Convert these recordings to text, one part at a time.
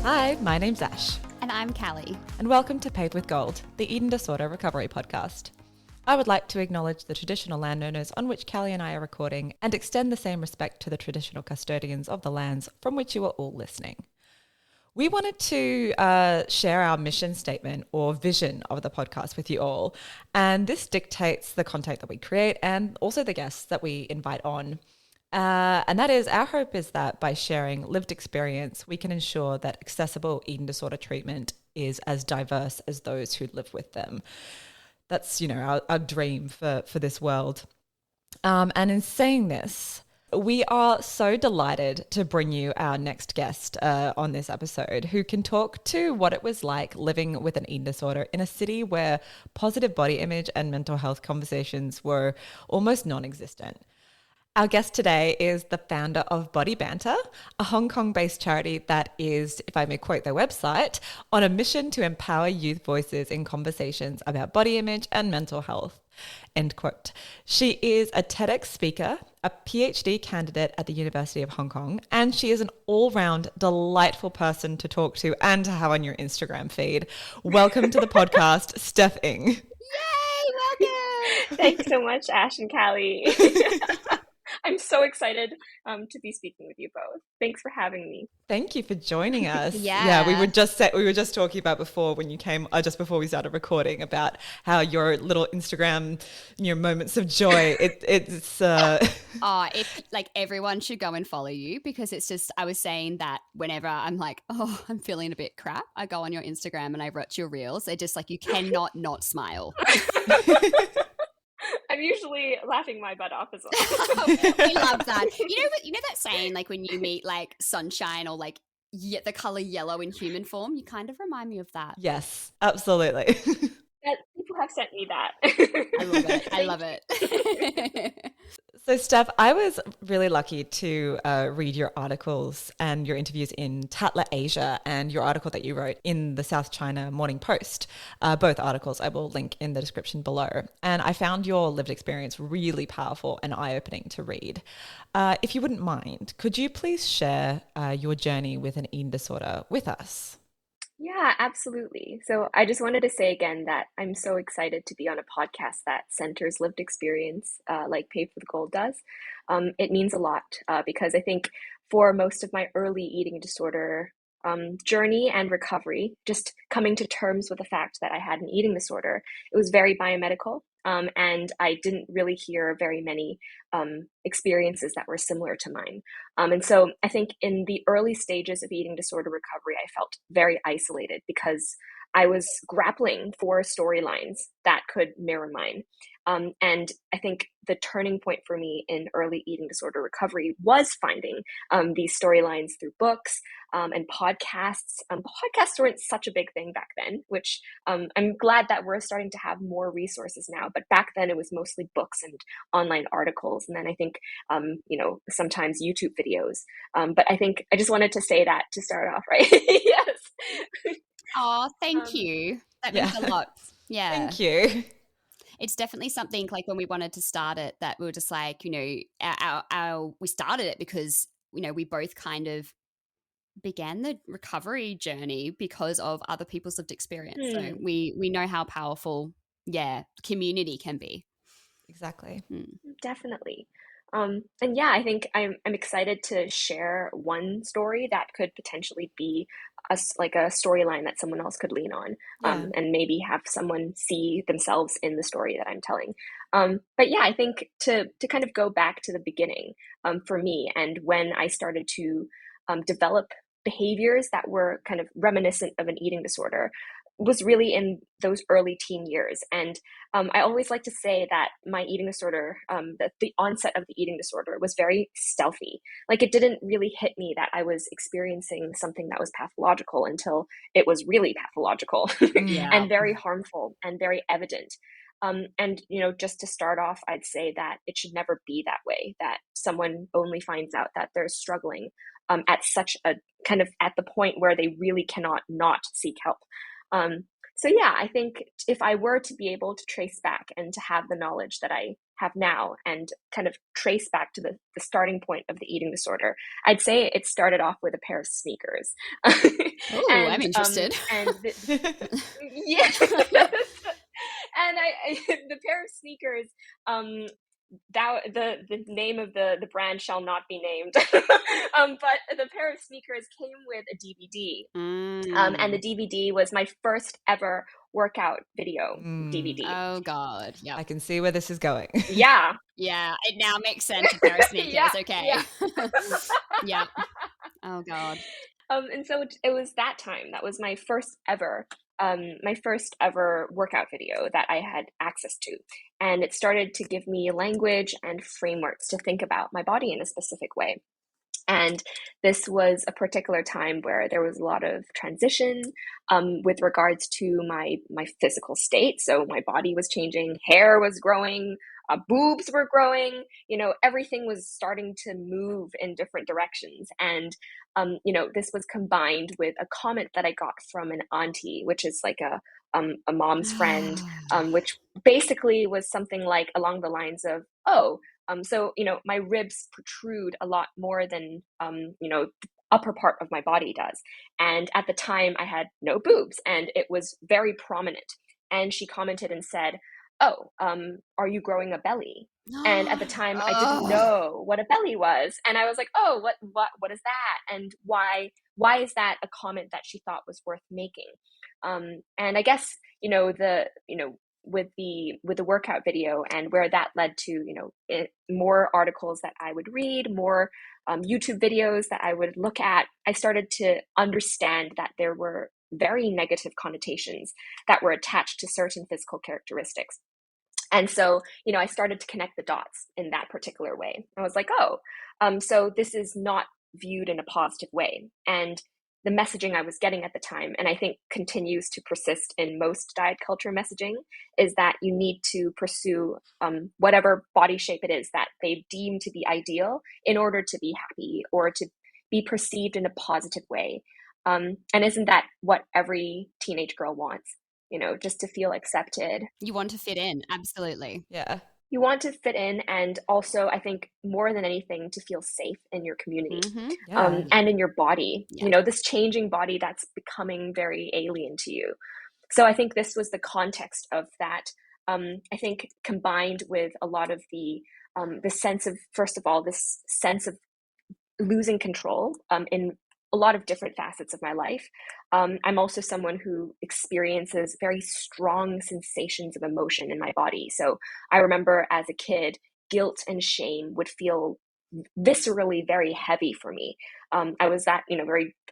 Hi, my name's Ash. And I'm Callie. And welcome to Paved with Gold, the eating disorder recovery podcast. I would like to acknowledge the traditional landowners on which Callie and I are recording and extend the same respect to the traditional custodians of the lands from which you are all listening. We wanted to share our mission statement or vision of the podcast with you all, and this dictates the content that we create and also the guests that we invite on. And that is, our hope is that by sharing lived experience, we can ensure that accessible eating disorder treatment is as diverse as those who live with them. That's, our dream for this world. And in saying this, we are so delighted to bring you our next guest on this episode, who can talk to what it was like living with an eating disorder in a city where positive body image and mental health conversations were almost non-existent. Our guest today is the founder of BodyBanter, a Hong Kong-based charity that is, if I may quote their website, on a mission to empower youth voices in conversations about body image and mental health. End quote. She is a TEDx speaker, a PhD candidate at the University of Hong Kong, and she is an all-round delightful person to talk to and to have on your Instagram feed. Welcome to the podcast, Steph Ng. Yay, welcome! Thanks so much, Ash and Callie. I'm so excited to be speaking with you both. Thanks for having me. Thank you for joining us. Yeah, we were just talking about before when you came, just before we started recording, about how your little Instagram, moments of joy. It's if like everyone should go and follow you, because it's just, I was saying that whenever I'm like, oh, I'm feeling a bit crap, I go on your Instagram and I watch your reels. They're just like, you cannot not smile. I'm usually laughing my butt off as well. We love that. You know that saying, like when you meet like sunshine or like the color yellow in human form, you kind of remind me of that. Yes, absolutely. People have sent me that. I love it. So, Steph, I was really lucky to read your articles and your interviews in Tatler Asia and your article that you wrote in the South China Morning Post. Both articles I will link in the description below. And I found your lived experience really powerful and eye-opening to read. If you wouldn't mind, could you please share your journey with an eating disorder with us? Yeah, absolutely. So I just wanted to say again that I'm so excited to be on a podcast that centers lived experience like Paved with Gold does. It means a lot because I think for most of my early eating disorder journey and recovery, just coming to terms with the fact that I had an eating disorder, it was very biomedical. And I didn't really hear very many experiences that were similar to mine. And so I think in the early stages of eating disorder recovery, I felt very isolated because I was grappling for storylines that could mirror mine. And I think the turning point for me in early eating disorder recovery was finding these storylines through books and podcasts. Podcasts weren't such a big thing back then, which I'm glad that we're starting to have more resources now. But back then it was mostly books and online articles. And then I think, sometimes YouTube videos. But I think I just wanted to say that to start off, right? Yes. Oh, thank you. That means a lot. Yeah. Thank you. It's definitely something like when we wanted to start it that we were just like, we started it because, we both kind of began the recovery journey because of other people's lived experience. So we know how powerful, community can be. Exactly. Definitely. And yeah, I think I'm excited to share one story that could potentially be a storyline that someone else could lean on, and maybe have someone see themselves in the story that I'm telling. But yeah, I think to kind of go back to the beginning for me, and when I started to develop behaviors that were kind of reminiscent of an eating disorder, was really in those early teen years. And I always like to say that my eating disorder, that the onset of the eating disorder was very stealthy. Like it didn't really hit me that I was experiencing something that was pathological until it was really pathological and very harmful and very evident. And, just to start off, I'd say that it should never be that way, that someone only finds out that they're struggling at such a kind of at the point where they really cannot not seek help. So yeah, I think if I were to be able to trace back and to have the knowledge that I have now and kind of trace back to the starting point of the eating disorder, I'd say it started off with a pair of sneakers. Oh, I'm interested. Yeah. And the pair of sneakers, the name of the brand shall not be named, but the pair of sneakers came with a DVD, and the DVD was my first ever workout video DVD. Oh God, yeah. I can see where this is going. Yeah. Yeah, it now makes sense. A pair of sneakers, Yeah, okay. yeah. Yeah. Oh God. And so it was that time. That was my first ever workout video that I had access to. And it started to give me language and frameworks to think about my body in a specific way. And this was a particular time where there was a lot of transition with regards to my physical state. So my body was changing, hair was growing, boobs were growing, everything was starting to move in different directions. And, this was combined with a comment that I got from an auntie, which is like a mom's friend, which basically was something like along the lines of, oh, so, my ribs protrude a lot more than, the upper part of my body does. And at the time I had no boobs and it was very prominent. And she commented and said, oh, are you growing a belly? And at the time I didn't know what a belly was. And I was like, oh, what is that? And why is that a comment that she thought was worth making? And I guess, with the workout video and where that led to, more articles that I would read, more YouTube videos that I would look at, I started to understand that there were very negative connotations that were attached to certain physical characteristics. And so, I started to connect the dots in that particular way. I was like, oh, so this is not viewed in a positive way. And the messaging I was getting at the time, and I think continues to persist in most diet culture messaging, is that you need to pursue whatever body shape it is that they deem to be ideal in order to be happy or to be perceived in a positive way. And isn't that what every teenage girl wants? Just to feel accepted. You want to fit in, absolutely. Yeah. You want to fit in, and also I think more than anything to feel safe in your community, and in your body. Yeah. This changing body that's becoming very alien to you. So I think this was the context of that. I think combined with a lot of the sense of, first of all, this sense of losing control in a lot of different facets of my life. I'm also someone who experiences very strong sensations of emotion in my body. So I remember as a kid, guilt and shame would feel viscerally very heavy for me. I was that,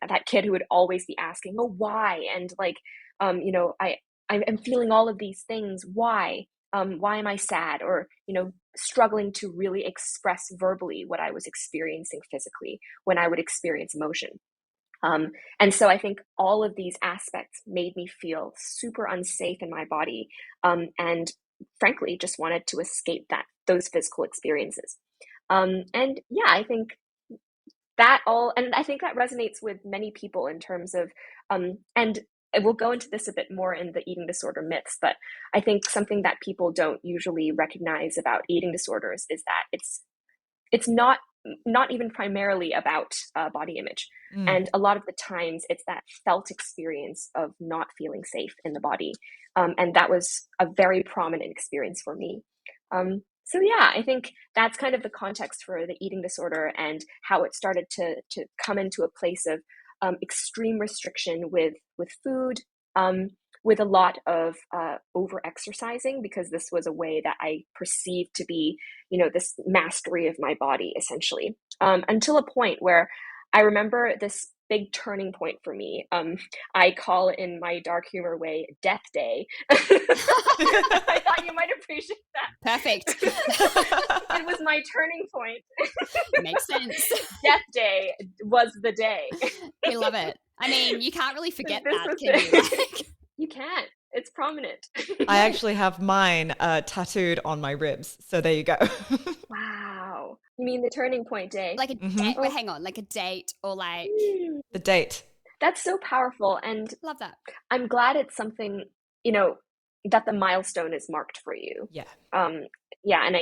that kid who would always be asking, oh, why? And like, I'm feeling all of these things. Why? Why am I sad? Or, struggling to really express verbally what I was experiencing physically when I would experience emotion. And so I think all of these aspects made me feel super unsafe in my body, and frankly, just wanted to escape those physical experiences. And yeah, I think and I think that resonates with many people in terms of, and we'll go into this a bit more in the eating disorder myths, but I think something that people don't usually recognize about eating disorders is that it's not even primarily about body image. And a lot of the times it's that felt experience of not feeling safe in the body. And that was a very prominent experience for me. So yeah, I think that's kind of the context for the eating disorder and how it started to come into a place of extreme restriction with food, with a lot of over exercising, because this was a way that I perceived to be, this mastery of my body, essentially, until a point where I remember this big turning point for me. I call in my dark humor way, Death Day. I thought you might appreciate that. Perfect. It was my turning point. Makes sense. Death Day was the day. We love it. I mean, you can't really forget that, can you? You can't. It's prominent. I actually have mine tattooed on my ribs. So there you go. Wow. You mean the turning point day? Like a date? Well, hang on, like a date or like... The date. That's so powerful. And love that. I'm glad it's something, that the milestone is marked for you. Yeah. yeah, and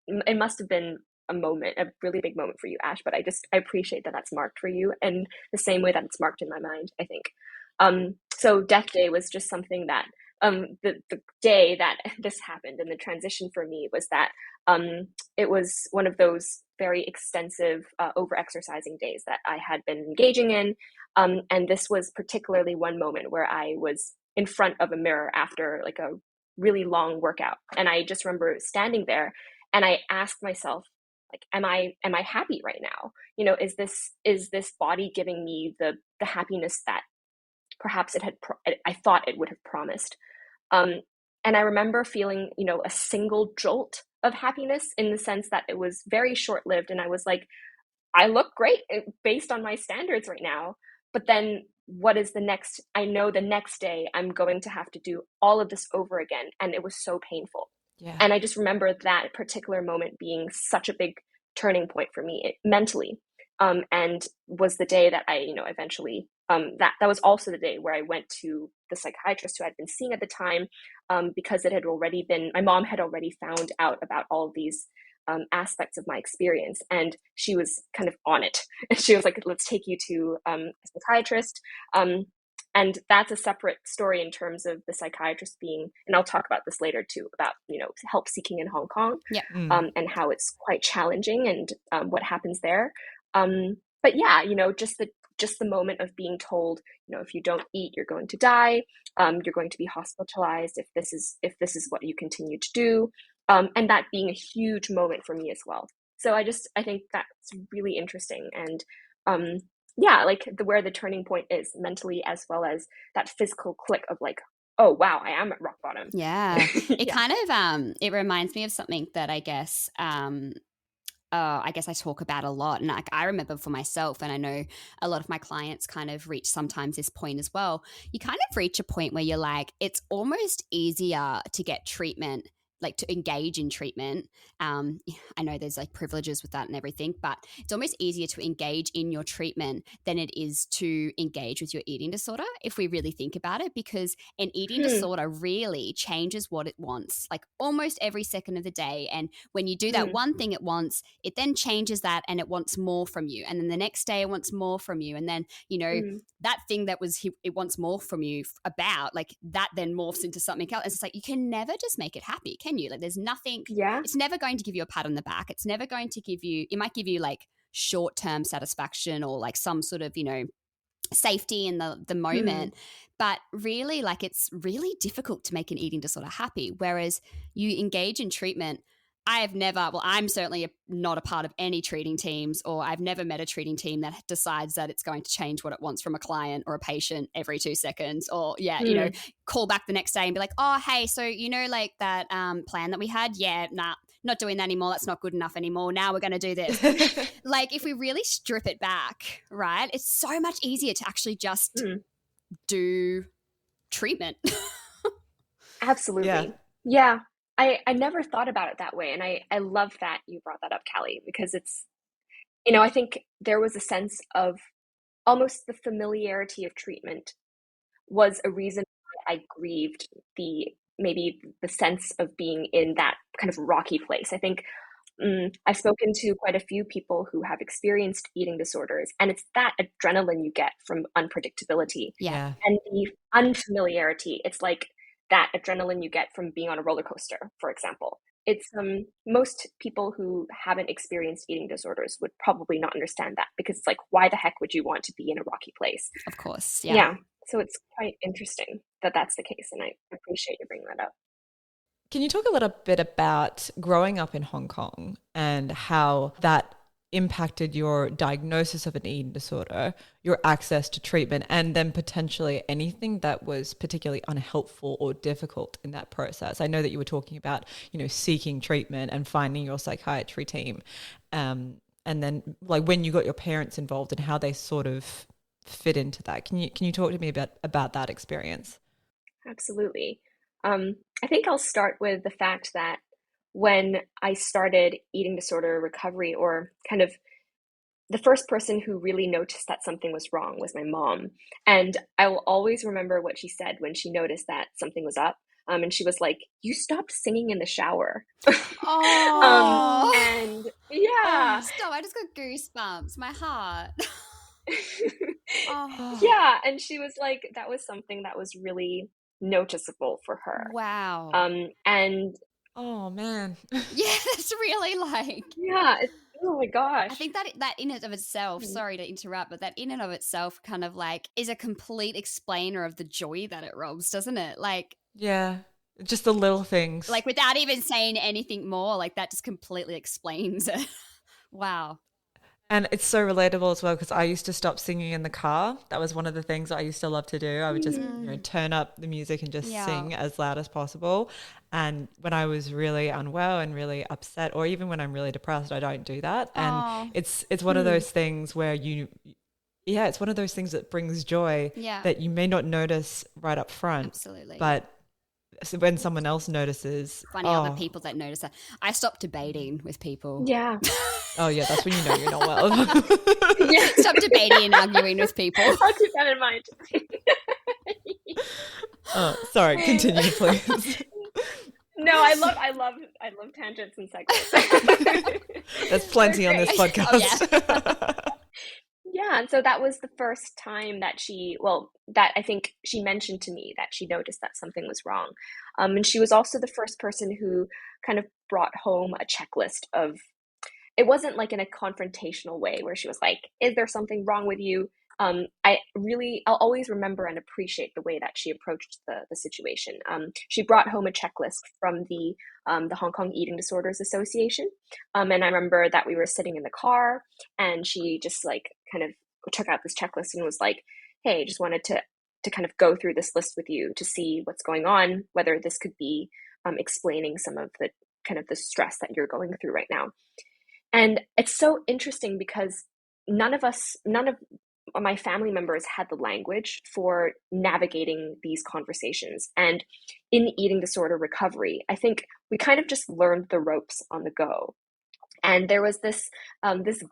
it must have been a moment, a really big moment for you, Ash, but I appreciate that that's marked for you and the same way that it's marked in my mind, I think. So Death Day was just something that the day that this happened and the transition for me was that it was one of those very extensive over exercising days that I had been engaging in. And this was particularly one moment where I was in front of a mirror after like a really long workout. And I just remember standing there and I asked myself, like, am I happy right now? Is this body giving me the happiness that perhaps I thought it would have promised? Um, and I remember feeling, a single jolt of happiness in the sense that it was very short lived. And I was like, I look great based on my standards right now. But then what is the next? I know the next day I'm going to have to do all of this over again. And it was so painful. Yeah. And I just remember that particular moment being such a big turning point for me mentally. And was the day that I, eventually, that was also the day where I went to the psychiatrist who I'd been seeing at the time, because my mom had already found out about all of these aspects of my experience, and she was kind of on it. And she was like, let's take you to a psychiatrist. And that's a separate story in terms of the psychiatrist being, and I'll talk about this later too, about, help seeking in Hong Kong, Yeah. and how it's quite challenging and what happens there. But yeah, just the moment of being told, if you don't eat, you're going to die. You're going to be hospitalized if this is what you continue to do. And that being a huge moment for me as well. So I think that's really interesting. And yeah, like where the turning point is mentally, as well as that physical click of like, oh wow, I am at rock bottom. Yeah. It Yeah. kind of it reminds me of something that I guess I talk about a lot. And I remember for myself, and I know a lot of my clients kind of reach sometimes this point as well. You kind of reach a point where you're like, it's almost easier to get treatment, like to engage in treatment. I know there's like privileges with that and everything, but it's almost easier to engage in your treatment than it is to engage with your eating disorder, if we really think about it, because an eating disorder really changes what it wants, like almost every second of the day. And when you do that one thing it wants, it then changes that and it wants more from you. And then the next day it wants more from you. And then, that thing that it wants more from you about, like that then morphs into something else. It's like, you can never just make it happy, can you? Like there's nothing, it's never going to give you a pat on the back. It's never going to it might give you like short-term satisfaction or like some sort of, safety in the moment. But really, like it's really difficult to make an eating disorder happy. Whereas you engage in treatment, I'm certainly not a part of any treating teams, or I've never met a treating team that decides that it's going to change what it wants from a client or a patient every 2 seconds, or call back the next day and be like, oh, hey, so like that plan that we had, not doing that anymore. That's not good enough anymore. Now we're going to do this. Like if we really strip it back, right, it's so much easier to actually just do treatment. Absolutely. Yeah. I never thought about it that way. And I love that you brought that up, Callie, because it's, I think there was a sense of almost the familiarity of treatment was a reason why I grieved maybe the sense of being in that kind of rocky place. I think I've spoken to quite a few people who have experienced eating disorders, and it's that adrenaline you get from unpredictability. Yeah. And the unfamiliarity, it's like that adrenaline you get from being on a roller coaster, for example. It's most people who haven't experienced eating disorders would probably not understand that, because it's like, why the heck would you want to be in a rocky place? Of course. Yeah. So it's quite interesting that that's the case, and I appreciate you bringing that up. Can you talk a little bit about growing up in Hong Kong and how that impacted your diagnosis of an eating disorder, your access to treatment, and then potentially anything that was particularly unhelpful or difficult in that process? I know that you were talking about, seeking treatment and finding your psychiatry team, and then like when you got your parents involved and how they sort of fit into that. Can you talk to me about that experience? Absolutely. I think I'll start with the fact that when I started eating disorder recovery, or kind of the first person who really noticed that something was wrong was my mom. And I will always remember what she said when she noticed that something was up. And she was like, "You stopped singing in the shower." Oh, And yeah. stop! I just got goosebumps. My heart. Oh, Oh, Yeah, and she was like, that was something that was really noticeable for her. wow. And oh man. Yeah, that's really like. yeah, oh my I gosh. think that in and of itself, Mhm. sorry to interrupt, but that in and of itself kind of like is a complete explainer of the joy that it robs, doesn't it? Yeah. Just the little things. Like without even saying anything more, like that just completely explains it. Wow. And it's so relatable as well because I used to stop singing in the car. That was one of the things I used to love to do. I would just, Mm. turn up the music and just Yeah. sing as loud as possible. And when I was really unwell and really upset, or even when I'm really depressed, I don't do that. And Oh, it's one of Mm. those things where it's one of those things that brings joy yeah, that you may not notice right up front, absolutely. but when someone else notices, Funny other people that notice that. I stopped debating with people. Yeah. oh yeah, that's when you know you're not well. Yeah. Stop debating and arguing with people. I'll keep that in mind. Oh, sorry, continue, please. No, I love tangents and segues. There's plenty on this They're great. podcast. Yeah, and so that was the first time that that I think she mentioned to me that she noticed that something was wrong. And she was also the first person who kind of brought home a checklist of, it wasn't like in a confrontational way where she was like, "Is there something wrong with you?" I'll always remember and appreciate the way that she approached the situation. She brought home a checklist from the Hong Kong Eating Disorders Association, and I remember that we were sitting in the car, and she just like kind of took out this checklist and was like, "Hey, just wanted to kind of go through this list with you to see what's going on, whether this could be explaining some of the kind of the stress that you're going through right now." And it's so interesting because none of my family members had the language for navigating these conversations. And in eating disorder recovery, I think we kind of just learned the ropes on the go. And there was this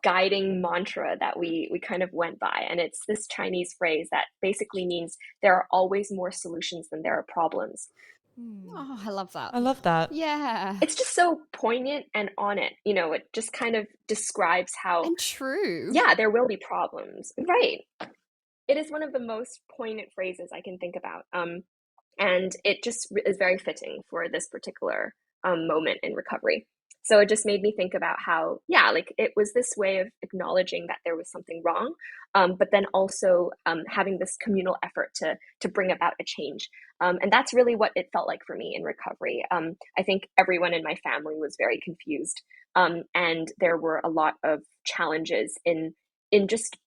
guiding mantra that we kind of went by, and it's this Chinese phrase that basically means there are always more solutions than there are problems. Oh, I love that. I love that. Yeah. It's just so poignant and on it. It just kind of describes how, And true. yeah, there will be problems. Right. It is one of the most poignant phrases I can think about. And it just is very fitting for this particular moment in recovery. So it just made me think about how, yeah, like it was this way of acknowledging that there was something wrong, but then also having this communal effort to bring about a change. And that's really what it felt like for me in recovery. I think everyone in my family was very confused, and there were a lot of challenges in just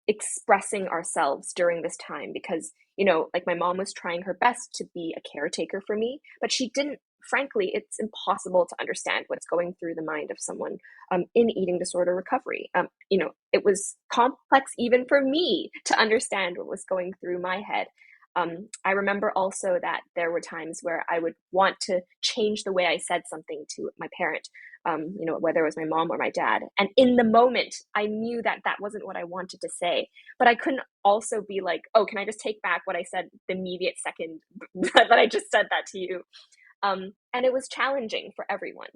expressing ourselves during this time because like my mom was trying her best to be a caretaker for me, but she didn't. Frankly, it's impossible to understand what's going through the mind of someone in eating disorder recovery. It was complex even for me to understand what was going through my head. I remember also that there were times where I would want to change the way I said something to my parent, whether it was my mom or my dad. And in the moment, I knew that that wasn't what I wanted to say, but I couldn't also be like, "Oh, can I just take back what I said the immediate second that I just said that to you?" And it was challenging for everyone.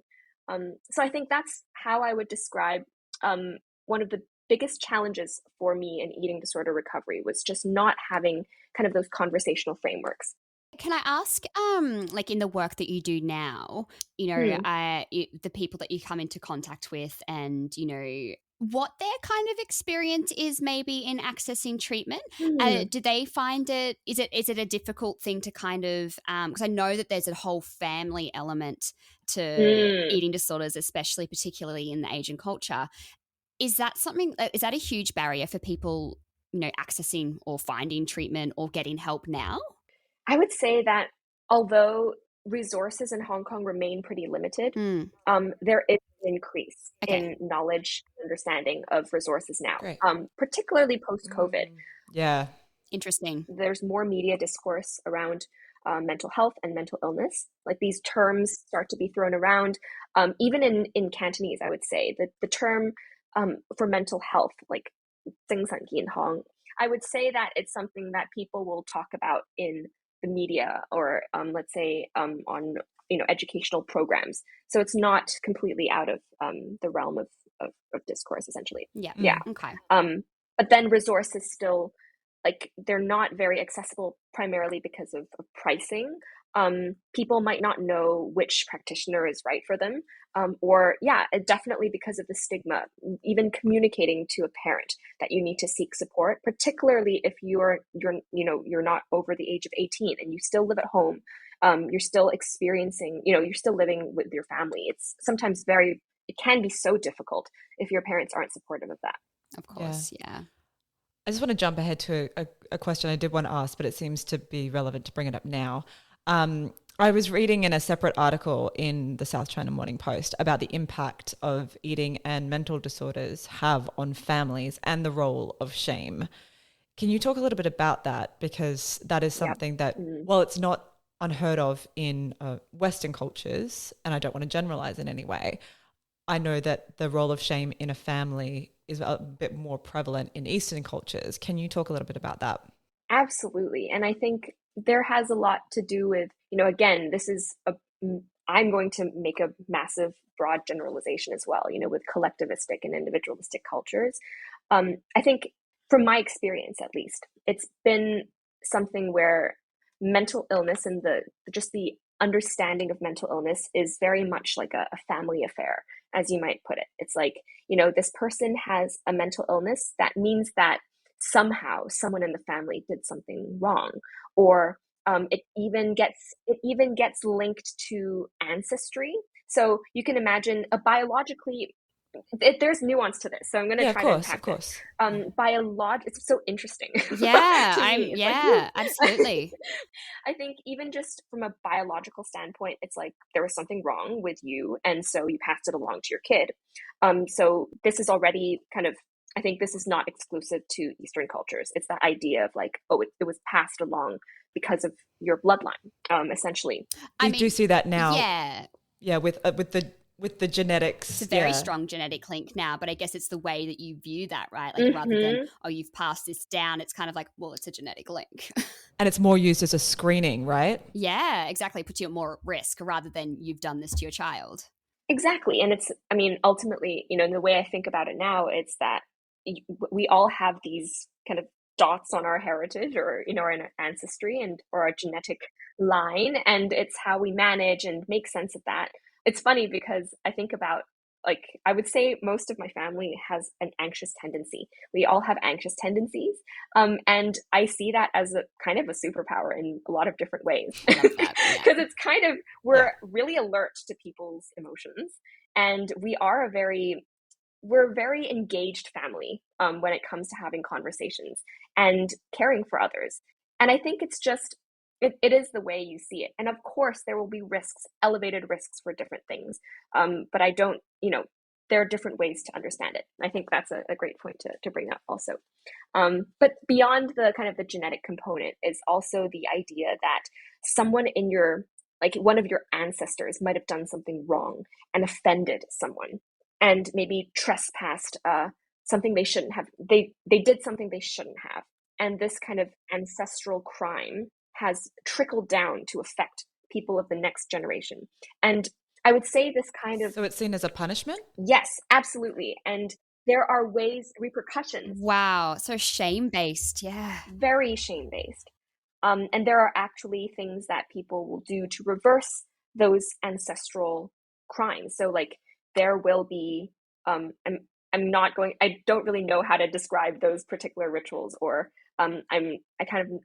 So I think that's how I would describe one of the biggest challenges for me in eating disorder recovery was just not having kind of those conversational frameworks. Can I ask, like in the work that you do now, Hmm. the people that you come into contact with and, what their kind of experience is maybe in accessing treatment? Hmm. Do they find is it a difficult thing to kind of, because I know that there's a whole family element to Mm. eating disorders, especially particularly in the Asian culture. Is that a huge barrier for people, accessing or finding treatment or getting help now? I would say that although resources in Hong Kong remain pretty limited, Mm, there is an increase okay. in knowledge and understanding of resources now, Great. particularly post-COVID. Yeah. Interesting. There's more media discourse around mental health and mental illness. Like these terms start to be thrown around. Even in Cantonese, I would say that the term for mental health, like 精神健康, I would say that it's something that people will talk about in the media or let's say on educational programs. So it's not completely out of the realm of discourse, essentially. Yeah. Yeah. Okay. But then resources still, like, they're not very accessible primarily because of pricing. People might not know which practitioner is right for them, or definitely because of the stigma. Even communicating to a parent that you need to seek support, particularly if you're not over the age of 18 and you still live at home, you're still experiencing, you're still living with your family. It's sometimes it can be so difficult if your parents aren't supportive of that. Of course, yeah. I just want to jump ahead to a question I did want to ask, but it seems to be relevant to bring it up now. I was reading in a separate article in the South China Morning Post about the impact of eating and mental disorders have on families and the role of shame. Can you talk a little bit about that? Because that is something that, while it's not unheard of in Western cultures, and I don't want to generalize in any way, I know that the role of shame in a family is a bit more prevalent in Eastern cultures. Can you talk a little bit about that? Absolutely. And I think there has a lot to do with, again, I'm going to make a massive broad generalization as well, with collectivistic and individualistic cultures. I think from my experience, at least, it's been something where mental illness and just the understanding of mental illness is very much like a family affair, as you might put it. It's like, this person has a mental illness. That means that somehow someone in the family did something wrong, or it even gets linked to ancestry. So you can imagine there's nuance to this, so I'm going to try to unpack this. It's so interesting. Absolutely. I think even just from a biological standpoint, it's like there was something wrong with you, and so you passed it along to your kid. So this is already I think this is not exclusive to Eastern cultures. It's that idea of like, it was passed along because of your bloodline, essentially. We do see that now. Yeah, with the genetics. It's a very strong genetic link now, but I guess it's the way that you view that, right? Like rather than, you've passed this down, it's kind of like, well, it's a genetic link. And it's more used as a screening, right? Yeah, exactly. It puts you at more risk rather than you've done this to your child. Exactly. And ultimately, the way I think about it now, it's that we all have these kind of dots on our heritage or, in our ancestry or our genetic line. And it's how we manage and make sense of that. It's funny because I think about, I would say most of my family has an anxious tendency. We all have anxious tendencies. And I see that as a kind of a superpower in a lot of different ways. Because it's we're really alert to people's emotions. And we're a very engaged family when it comes to having conversations and caring for others. And I think it's just, it is the way you see it. And of course, there will be risks, elevated risks for different things. But I don't, there are different ways to understand it. I think that's a great point to bring up also. But beyond the kind of the genetic component is also the idea that someone in one of your ancestors might have done something wrong and offended someone and maybe trespassed something they shouldn't have. They did something they shouldn't have. And this kind of ancestral crime has trickled down to affect people of the next generation. And I would say this So it's seen as a punishment? Yes, absolutely. And there are repercussions. Wow. So shame-based. Yeah. Very shame-based. And there are actually things that people will do to reverse those ancestral crimes. So there will be, I don't really know how to describe those particular rituals, or I'm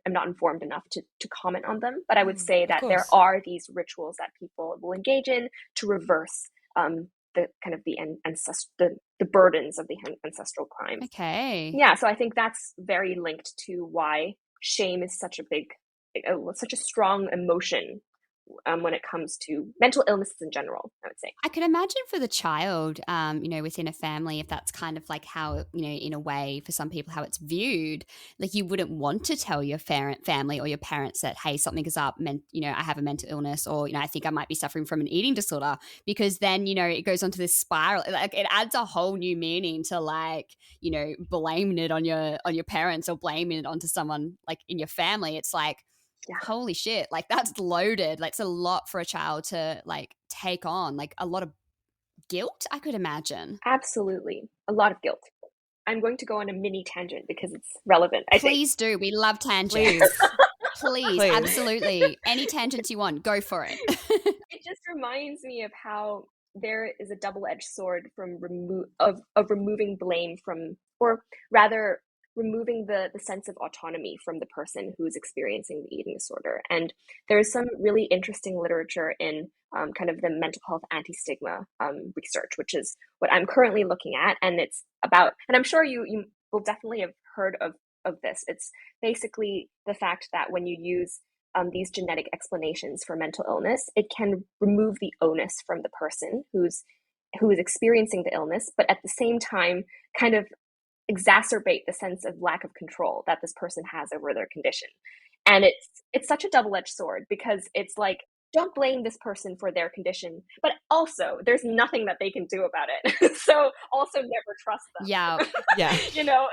not informed enough to comment on them, but I would say that there are these rituals that people will engage in to reverse the kind of the burdens of the ancestral crime. Okay. Yeah, so I think that's very linked to why shame is such a strong emotion when it comes to mental illnesses in general, I would say. I could imagine for the child, within a family, if that's kind of like how, in a way for some people, how it's viewed, like you wouldn't want to tell your family or your parents that, hey, something is up, I have a mental illness, or, I think I might be suffering from an eating disorder, because then, it goes onto this spiral. Like it adds a whole new meaning to blaming it on your parents or blaming it onto someone like in your family. It's like, Yeah. Holy shit. Like that's loaded. Like it's a lot for a child to like take on, like a lot of guilt, I could imagine. Absolutely. A lot of guilt. I'm going to go on a mini tangent because it's relevant, I think. Please do. We love tangents. Please, Please. absolutely. Any tangents you want, go for it. It just reminds me of how there is a double-edged sword from removing blame from, or rather removing the sense of autonomy from the person who's experiencing the eating disorder. And there's some really interesting literature in kind of the mental health anti-stigma research, which is what I'm currently looking at. And it's about, and I'm sure you will definitely have heard of this. It's basically the fact that when you use these genetic explanations for mental illness, it can remove the onus from the person who is experiencing the illness, but at the same time kind of exacerbate the sense of lack of control that this person has over their condition. And it's such a double-edged sword, because it's like, don't blame this person for their condition, but also there's nothing that they can do about it. So also never trust them. Yeah. You know?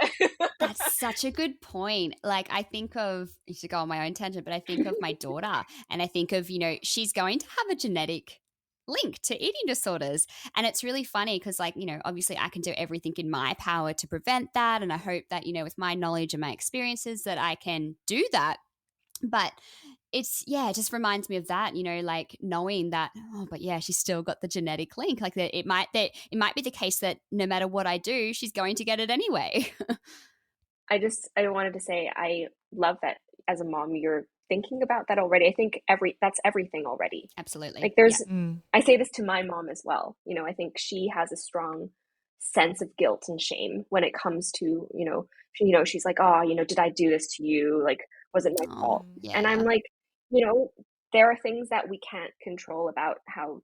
That's such a good point. Like I think of, you should go on my own tangent, but I think of my daughter and I think of, she's going to have a genetic link to eating disorders. And it's really funny because like, obviously I can do everything in my power to prevent that. And I hope that, with my knowledge and my experiences that I can do that. But it just reminds me of that, like knowing that, but yeah, she's still got the genetic link. Like that it might be the case that no matter what I do, she's going to get it anyway. I wanted to say, I love that as a mom, you're thinking about that already. I think that's everything already. Absolutely. Like I say this to my mom as well. I think she has a strong sense of guilt and shame when it comes to, she's like, oh, did I do this to you? Like, was it my fault? Yeah. And I'm like, there are things that we can't control about how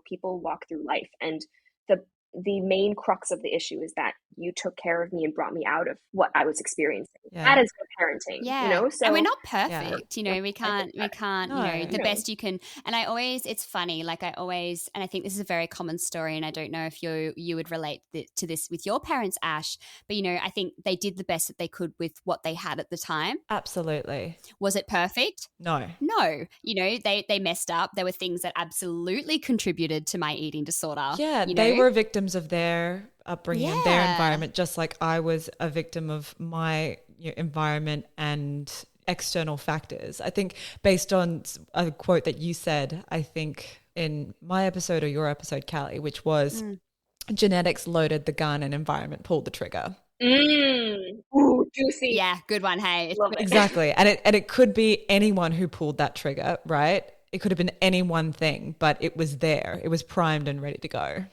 people walk through life. And the main crux of the issue is that you took care of me and brought me out of what I was experiencing. Yeah. That is good parenting, So, and we're not perfect, we can't, No. the best you can. And it's funny, like and I think this is a very common story, and I don't know if you would relate to this with your parents, Ash, but I think they did the best that they could with what they had at the time. Absolutely. Was it perfect? No. They messed up. There were things that absolutely contributed to my eating disorder. Yeah, they were victims of their upbringing and their environment, just like I was a victim of my environment and external factors. I think based on a quote that you said, I think in my episode or your episode, Callie, which was genetics loaded the gun and environment pulled the trigger. Ooh, juicy. Yeah, good one. Hey, love it. Exactly. And it could be anyone who pulled that trigger, right? It could have been any one thing, but it was there. It was primed and ready to go.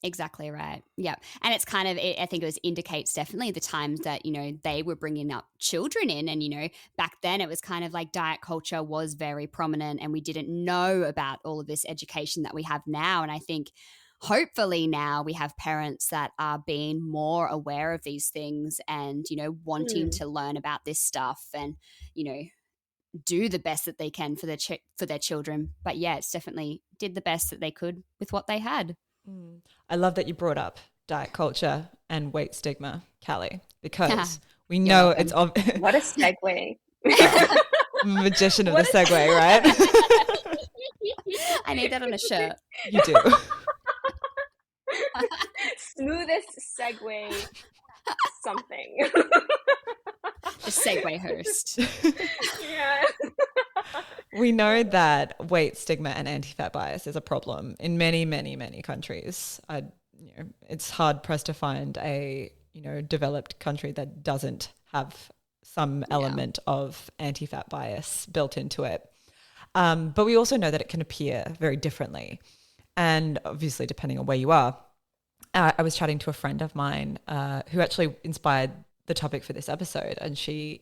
Exactly right. Yeah. And it's kind of, I think it indicates definitely the times that, they were bringing up children in. And, back then it was kind of like diet culture was very prominent and we didn't know about all of this education that we have now. And I think hopefully now we have parents that are being more aware of these things and, wanting to learn about this stuff and, do the best that they can for their children. But yeah, it's definitely did the best that they could with what they had. I love that you brought up diet culture and weight stigma, Callie, because we know it's obvious. What a segue. Magician of the segue, right? I need that on a shirt. You do. Smoothest segue something. The segue host. Yeah. We know that weight stigma and anti-fat bias is a problem in many, many, many countries. It's hard pressed to find a developed country that doesn't have some element of anti-fat bias built into it. But we also know that it can appear very differently, and obviously depending on where you are. I was chatting to a friend of mine who actually inspired the topic for this episode, and she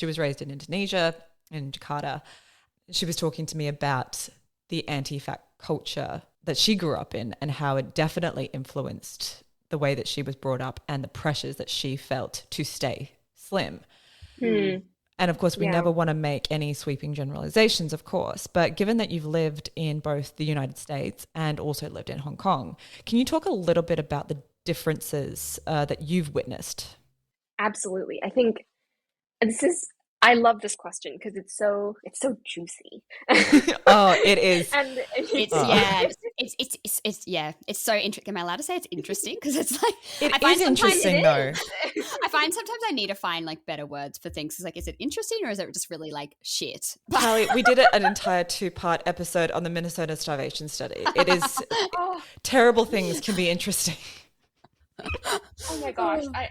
was raised in Indonesia, in Jakarta. She was talking to me about the anti-fat culture that she grew up in and how it definitely influenced the way that she was brought up and the pressures that she felt to stay slim. And of course, we never want to make any sweeping generalizations, of course, but given that you've lived in both the United States and also lived in Hong Kong, can you talk a little bit about the differences that you've witnessed? Absolutely. I think I love this question because it's so juicy. Oh, it is. And It's it's so interesting. Am I allowed to say it's interesting? Because it's like It is interesting though. I find sometimes I need to find like better words for things. It's like, is it interesting or is it just really like shit? Callie, we did an entire 2-part episode on the Minnesota starvation study. It is terrible things can be interesting. Oh my gosh, I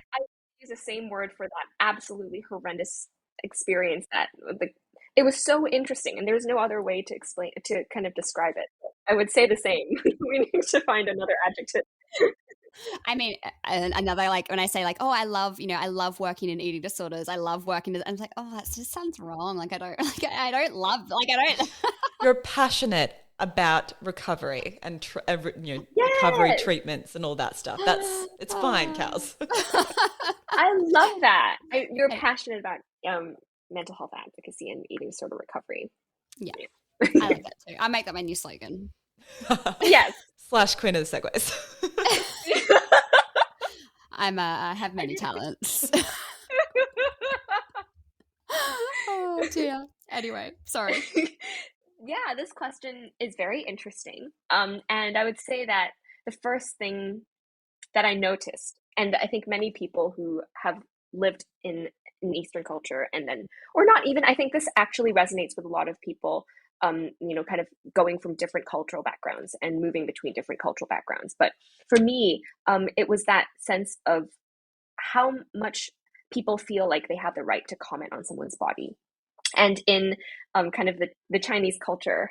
use the same word for that absolutely horrendous experience that it was so interesting, and there's no other way to explain to kind of describe it. I would say the same. We need to find another adjective. I mean, another, like when I say like, oh, I love working in eating disorders. I love working. I'm like, oh, that just sounds wrong. Like I don't love. Like I don't. You're passionate about recovery and Yes. recovery treatments and all that stuff. It's fine, Kals. I love that. You're passionate about mental health advocacy and eating disorder recovery. Yeah, I like that too. I make that my new slogan. Yes. / queen of the segues. I have many talents. Oh dear. Anyway, sorry. Yeah, this question is very interesting. And I would say that the first thing that I noticed, and I think many people who have lived in Eastern culture and then, or not even, I think this actually resonates with a lot of people, kind of going from different cultural backgrounds and moving between different cultural backgrounds. But for me, it was that sense of how much people feel like they have the right to comment on someone's body. And in kind of the Chinese culture,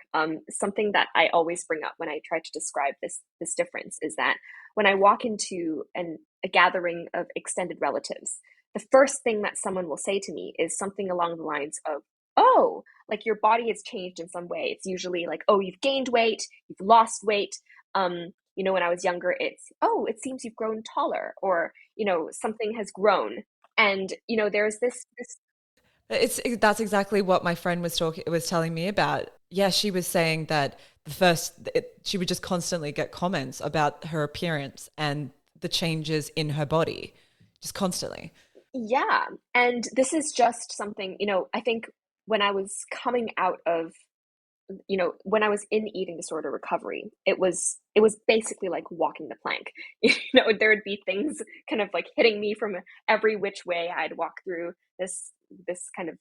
something that I always bring up when I try to describe this difference is that when I walk into a gathering of extended relatives, the first thing that someone will say to me is something along the lines of, oh, like your body has changed in some way. It's usually like, oh, you've gained weight, you've lost weight. When I was younger, it's, oh, it seems you've grown taller, or, something has grown. And, there's this That's exactly what my friend was telling me about. Yeah, she was saying that she would just constantly get comments about her appearance and the changes in her body, just constantly. Yeah, and this is just something, I think when I was coming out of, when I was in eating disorder recovery, it was basically like walking the plank. There would be things kind of like hitting me from every which way. I'd walk through this kind of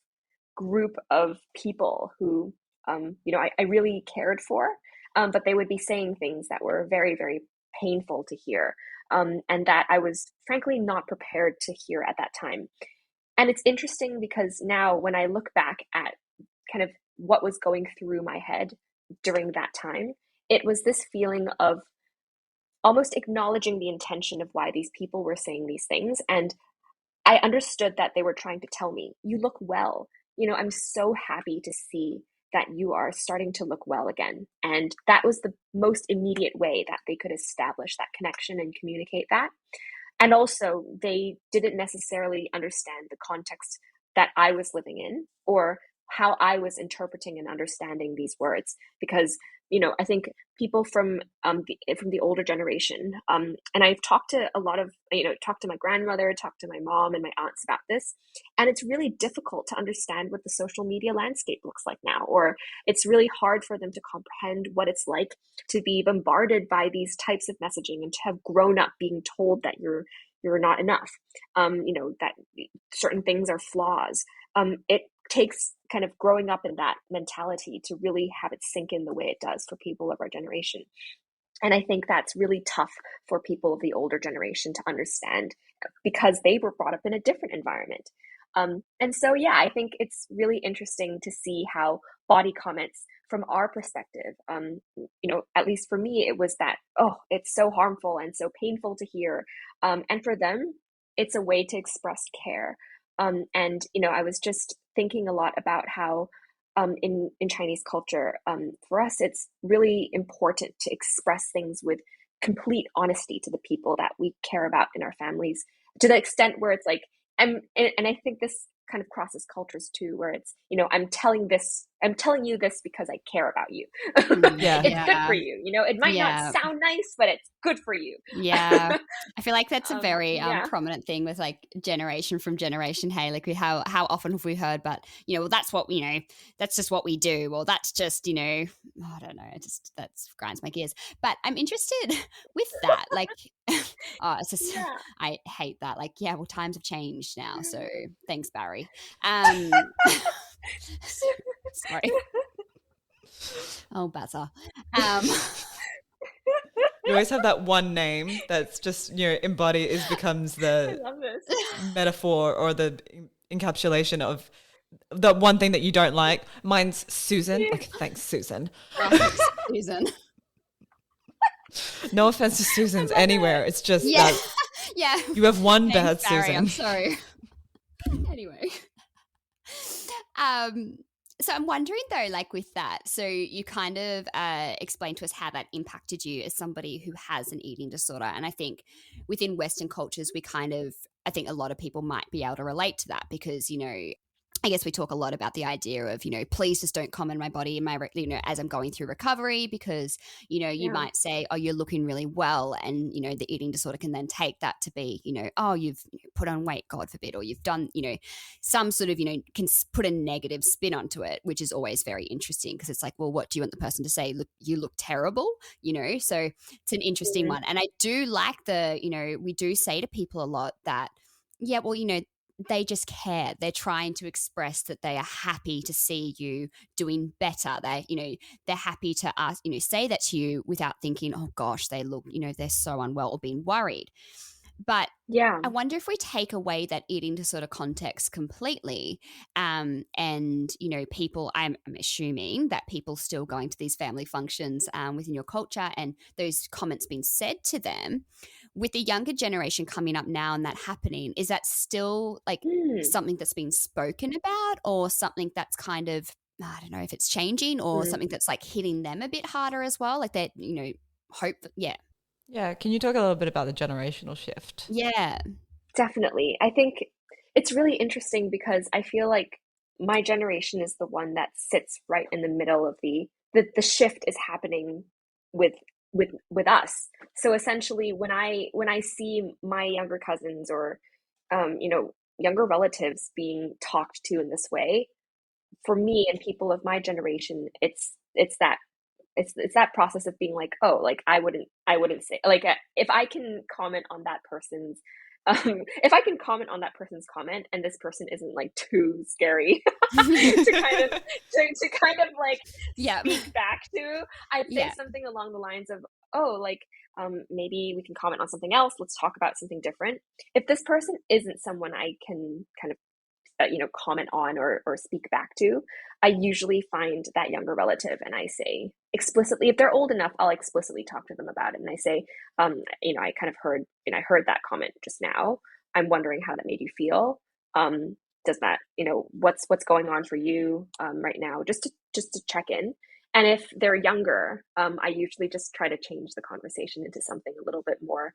group of people who, I really cared for, but they would be saying things that were very, very painful to hear, and that I was frankly not prepared to hear at that time. And it's interesting because now when I look back at kind of what was going through my head during that time, it was this feeling of almost acknowledging the intention of why these people were saying these things. And I understood that they were trying to tell me, you look well. I'm so happy to see that you are starting to look well again. And that was the most immediate way that they could establish that connection and communicate that. And also, they didn't necessarily understand the context that I was living in or how I was interpreting and understanding these words. Because, I think people from the older generation, and I've talked to a lot of, talked to my grandmother, talked to my mom and my aunts about this, and it's really difficult to understand what the social media landscape looks like now, or it's really hard for them to comprehend what it's like to be bombarded by these types of messaging and to have grown up being told that you're not enough, that certain things are flaws. It takes kind of growing up in that mentality to really have it sink in the way it does for people of our generation. And I think that's really tough for people of the older generation to understand because they were brought up in a different environment. And so, yeah, I think it's really interesting to see how body comments from our perspective, at least for me, it was that, oh, it's so harmful and so painful to hear. And for them, it's a way to express care. And I was just thinking a lot about how in Chinese culture, for us, it's really important to express things with complete honesty to the people that we care about in our families, to the extent where it's like, and I think this kind of crosses cultures too, where it's, I'm telling this I'm telling you this because I care about you. Yeah. It's good for you. It might not sound nice, but it's good for you. Yeah. I feel like that's a very yeah. prominent thing with like generation from generation. Hey, like how often have we heard, but well, that's what that's just what we do, or that's just I don't know, that grinds my gears. But I'm interested with that, like it's just I hate that. Like, yeah, well, times have changed now, so thanks, Barry. Sorry. Oh, Bazza. You always have that one name that's just becomes the metaphor or the encapsulation of the one thing that you don't like. Mine's Susan. Like, thanks, Susan. Susan. No offense to Susans anywhere. It's just yeah. You have one Thanks, bad Barry, Susan. I'm sorry. Anyway. So I'm wondering though, like with that, so you kind of explained to us how that impacted you as somebody who has an eating disorder. And I think within Western cultures, I think a lot of people might be able to relate to that because, I guess we talk a lot about the idea of, please just don't comment my body in my, as I'm going through recovery because, you might say, oh, you're looking really well. And, the eating disorder can then take that to be, oh, you've put on weight, God forbid, or you've done, some sort of, can put a negative spin onto it, which is always very interesting because it's like, well, what do you want the person to say? Look, you look terrible, so it's an interesting one. And I do like we do say to people a lot that, yeah, well, they just care. They're trying to express that they are happy to see you doing better. They're happy to ask, say that to you without thinking, oh gosh, they look, they're so unwell or being worried. But I wonder if we take away that eating disorder context completely, and people, I'm assuming that people still going to these family functions within your culture and those comments being said to them. With the younger generation coming up now and that happening, is that still like something that's been spoken about or something that's kind of, I don't know if it's changing or something that's like hitting them a bit harder as well? Like that, hope, yeah. Yeah. Can you talk a little bit about the generational shift? Yeah. Definitely. I think it's really interesting because I feel like my generation is the one that sits right in the middle of the shift is happening with us. So essentially when I see my younger cousins or younger relatives being talked to in this way, for me and people of my generation, it's that process of being like, oh, like I wouldn't say, like, if I can comment on that person's comment and this person isn't like too scary to kind of like speak back to, I'd say something along the lines of, oh, like, maybe we can comment on something else. Let's talk about something different. If this person isn't someone I can kind of comment on or speak back to, I usually find that younger relative and I say explicitly, if they're old enough, I'll explicitly talk to them about it. And I say, I kind of heard, I heard that comment just now. I'm wondering how that made you feel. Does that, what's going on for you right now? Just to check in. And if they're younger, I usually just try to change the conversation into something a little bit more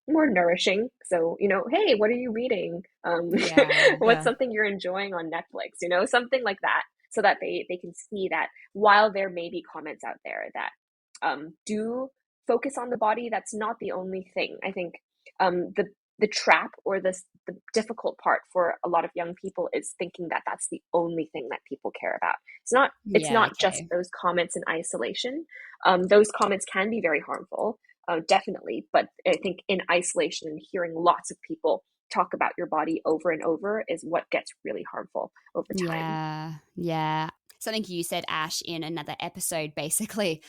nourishing. So, hey, what are you reading? What's something you're enjoying on Netflix? Something like that, so that they can see that while there may be comments out there that do focus on the body, that's not the only thing. I think the trap or the difficult part for a lot of young people is thinking that that's the only thing that people care about. It's not just those comments in isolation. Those comments can be very harmful. Definitely. But I think in isolation and hearing lots of people talk about your body over and over is what gets really harmful over time. Yeah. Something you said, Ash, in another episode, basically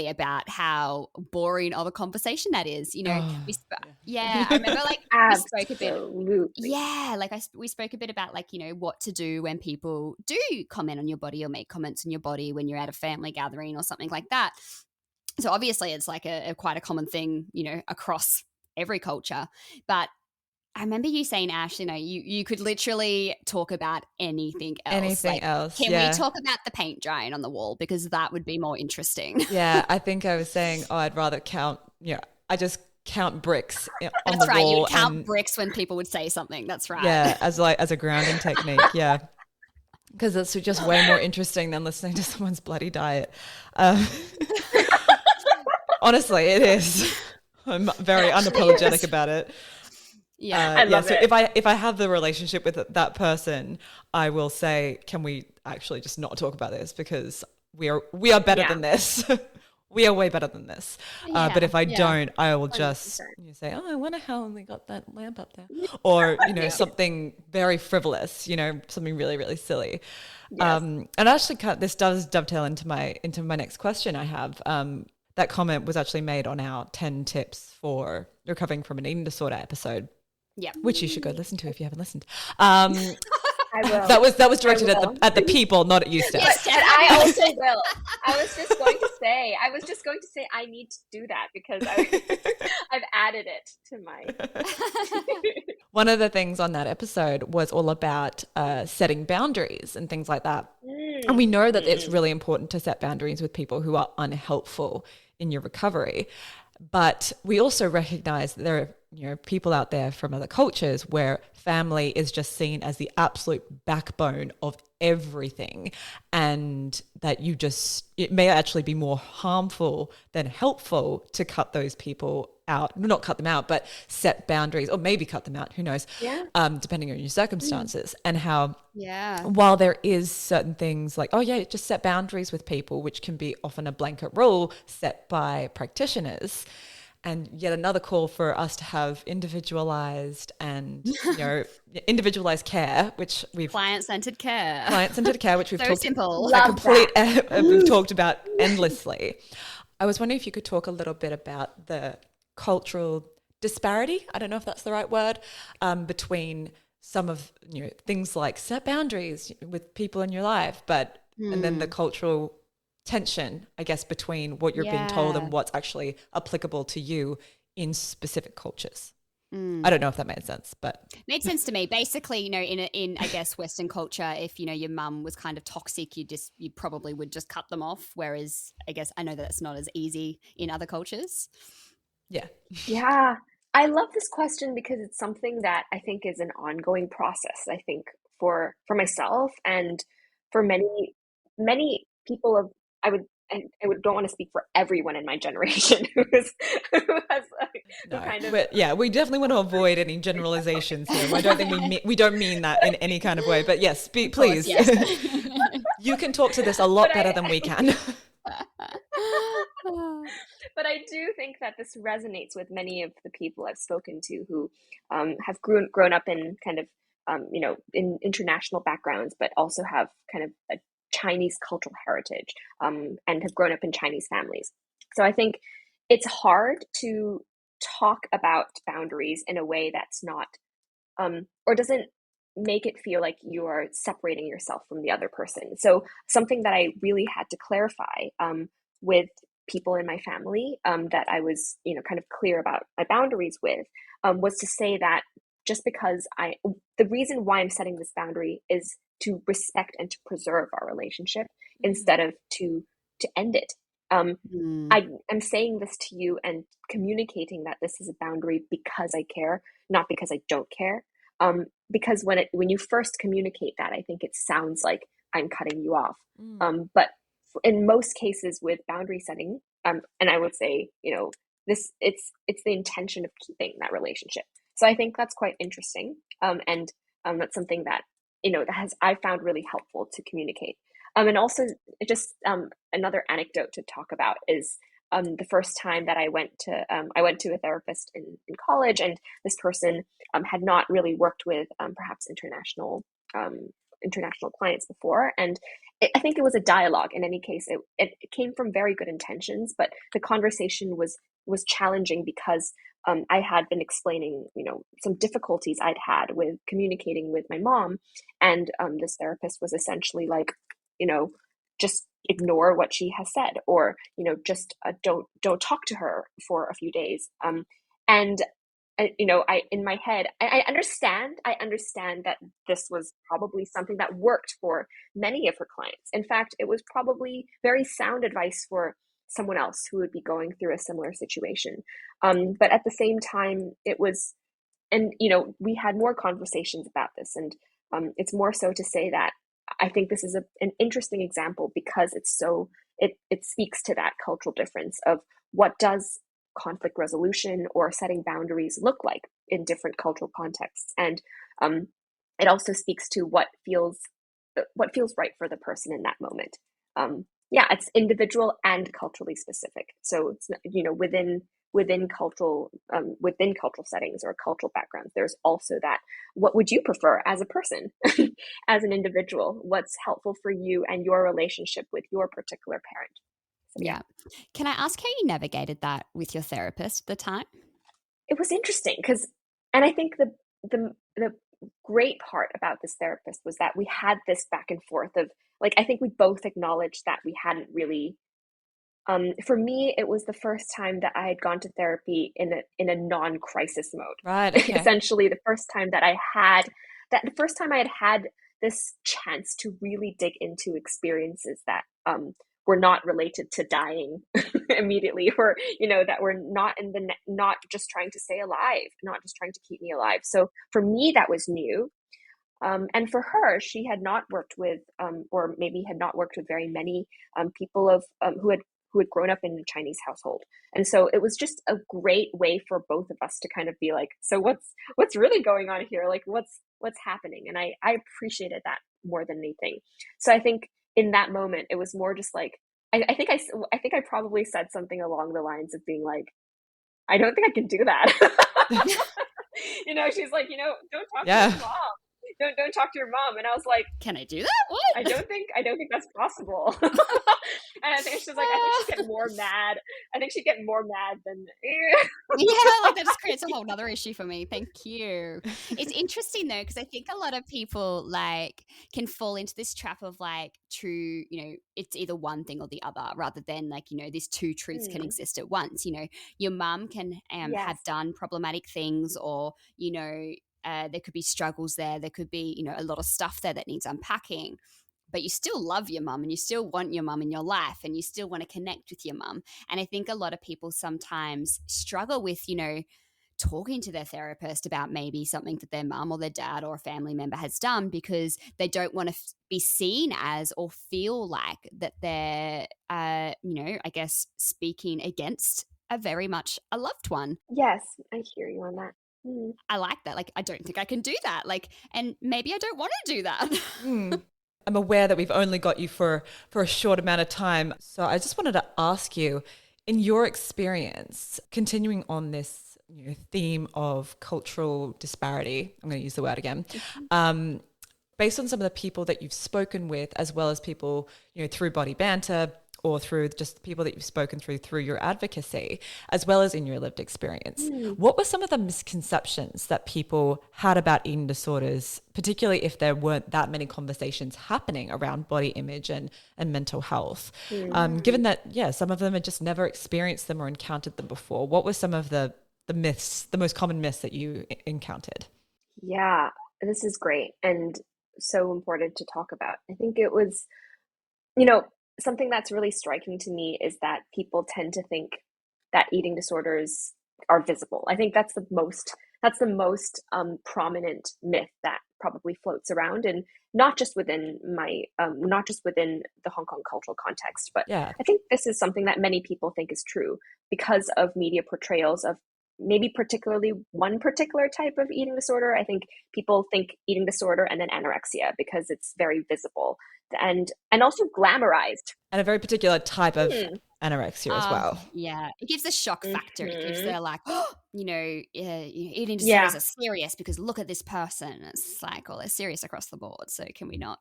about how boring of a conversation that is. I remember like we spoke a bit. Yeah, like we spoke a bit about like, what to do when people do comment on your body or make comments on your body when you're at a family gathering or something like that. So obviously it's like a quite a common thing, across every culture. But I remember you saying, Ash, you could literally talk about anything else. Can we talk about the paint drying on the wall? Because that would be more interesting. Yeah, I think I was saying, I'd rather count, I just count bricks on That's the right. wall. You'd count bricks when people would say something. That's right. Yeah, as a grounding technique. Yeah. because it's just way more interesting than listening to someone's bloody diet. Um, honestly, it is. I'm very unapologetic about it. Yeah. I love so it. if I have the relationship with that person, I will say, can we actually just not talk about this, because we are better than this. We are way better than this. But if I don't, I will just say, oh, I wonder how they got that lamp up there. Or, something very frivolous, something really, really silly. Yes. And actually, this does dovetail into my next question I have. That comment was actually made on our 10 tips for recovering from an eating disorder episode. Yeah, which you should go listen to if you haven't listened. I will. That was directed at the people, not at you, Steph. Yes, and I also will. I was just going to say I need to do that because I've added it to my. One of the things on that episode was all about setting boundaries and things like that. And we know that it's really important to set boundaries with people who are unhelpful in your recovery. But we also recognize that there are people out there from other cultures where family is just seen as the absolute backbone of everything, and that it may actually be more harmful than helpful to cut those people out. Not cut them out, but set boundaries, or maybe cut them out, who knows, depending on your circumstances. And how while there is certain things like, just set boundaries with people, which can be often a blanket rule set by practitioners, and yet another call for us to have individualized care, which we've client-centered care, which we've so talked simple. We've talked about endlessly. I was wondering if you could talk a little bit about the cultural disparity, I don't know if that's the right word, between some of things like set boundaries with people in your life, but and then the cultural tension, I guess, between what you're being told and what's actually applicable to you in specific cultures. I don't know if that made sense, but made sense to me. Basically, in I guess Western culture, if your mum was kind of toxic, you probably would just cut them off. Whereas I guess I know that it's not as easy in other cultures. Yeah. I love this question because it's something that I think is an ongoing process. I think for myself and for many people of I don't want to speak for everyone in my generation who we definitely want to avoid any generalizations here. I don't think we don't mean that in any kind of way. But yes, please, you can talk to this a lot better than we can. But I do think that this resonates with many of the people I've spoken to who have grown up in kind of in international backgrounds, but also have kind of a Chinese cultural heritage and have grown up in Chinese families. So I think it's hard to talk about boundaries in a way that's not or doesn't make it feel like you are separating yourself from the other person. So something that I really had to clarify with people in my family that I was, kind of clear about my boundaries with was to say that just because the reason why I'm setting this boundary is to respect and to preserve our relationship instead of to end it. I'm saying this to you and communicating that this is a boundary because I care, not because I don't care. Because when you first communicate that, I think it sounds like I'm cutting you off. But in most cases with boundary setting, and I would say, it's the intention of keeping that relationship. So I think that's quite interesting. And that's something that, I found really helpful to communicate. And also just another anecdote to talk about is the first time that I went to a therapist in college, and this person had not really worked with perhaps international clients before. And I think it was a dialogue. In any case, it came from very good intentions, but the conversation was challenging because I had been explaining, some difficulties I'd had with communicating with my mom, and this therapist was essentially like, just ignore what she has said, or just don't talk to her for a few days. And I in my head, I understand that this was probably something that worked for many of her clients. In fact, it was probably very sound advice for someone else who would be going through a similar situation. But at the same time, it was, and we had more conversations about this, and it's more so to say that I think this is an interesting example because it speaks to that cultural difference of what does conflict resolution or setting boundaries look like in different cultural contexts. And it also speaks to what feels right for the person in that moment. Yeah, it's individual and culturally specific. So it's, within cultural settings or cultural backgrounds, there's also that, what would you prefer as a person, as an individual? What's helpful for you and your relationship with your particular parent? So, Yeah. Can I ask how you navigated that with your therapist at the time? it was interesting because, and I think the great part about this therapist was that we had this back and forth of, like, I think we both acknowledged that we hadn't really, for me, it was the first time that I had gone to therapy in a non-crisis mode. Right. Okay. Essentially, the first time I had had this chance to really dig into experiences that were not related to dying immediately, or that were not just trying to stay alive, not just trying to keep me alive. So for me, that was new. And for her, she had not worked with, or maybe had not worked with very many people who had grown up in a Chinese household. And so it was just a great way for both of us to kind of be like, so what's really going on here? Like, what's happening? And I appreciated that more than anything. So I think in that moment, it was more just like, I think I probably said something along the lines of being like, I don't think I can do that. She's like, don't talk to your mom. Don't talk to your mom. And I was like, can I do that? What? I don't think that's possible. And I think she's like, I think she'd get more mad. I think she'd get more mad than yeah, like that just creates a whole nother issue for me. Thank you. It's interesting though, because I think a lot of people like can fall into this trap of like true, it's either one thing or the other, rather than like, these two truths can exist at once. Your mum can Yes. have done problematic things, or there could be struggles there. There could be, a lot of stuff there that needs unpacking, but you still love your mum and you still want your mum in your life and you still want to connect with your mum. And I think a lot of people sometimes struggle with, talking to their therapist about maybe something that their mum or their dad or a family member has done, because they don't want to be seen as or feel like that they're, I guess, speaking against a very much a loved one. Yes, I hear you on that. I like that. Like, I don't think I can do that. Like, and maybe I don't want to do that. I'm aware that we've only got you for a short amount of time. So I just wanted to ask you, in your experience, continuing on this theme of cultural disparity, I'm going to use the word again, based on some of the people that you've spoken with, as well as people, through BodyBanter, or through just people that you've spoken through your advocacy, as well as in your lived experience. What were some of the misconceptions that people had about eating disorders, particularly if there weren't that many conversations happening around body image and mental health? Given that, some of them had just never experienced them or encountered them before, what were some of the myths, the most common myths that you encountered? Yeah, this is great and so important to talk about. I think it was, something that's really striking to me is that people tend to think that eating disorders are visible. I think that's the most prominent myth that probably floats around, and not just within the Hong Kong cultural context, but I think this is something that many people think is true because of media portrayals of maybe particularly one particular type of eating disorder. I think people think eating disorder and then anorexia because it's very visible and also glamorized. And a very particular type of anorexia as well. Yeah, it gives a shock factor. It gives the like, eating disorders are serious because look at this person. It's like, well, they're serious across the board. So can we not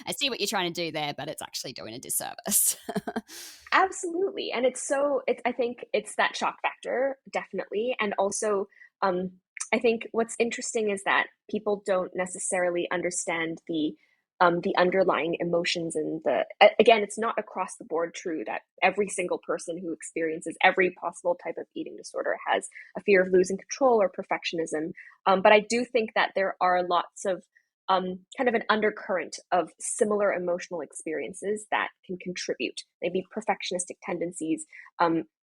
I see what you're trying to do there, but it's actually doing a disservice. Absolutely. And I think it's that shock factor, definitely. And also, I think what's interesting is that people don't necessarily understand the underlying emotions and again, it's not across the board true that every single person who experiences every possible type of eating disorder has a fear of losing control or perfectionism. But I do think that there are lots of kind of an undercurrent of similar emotional experiences that can contribute, maybe perfectionistic tendencies,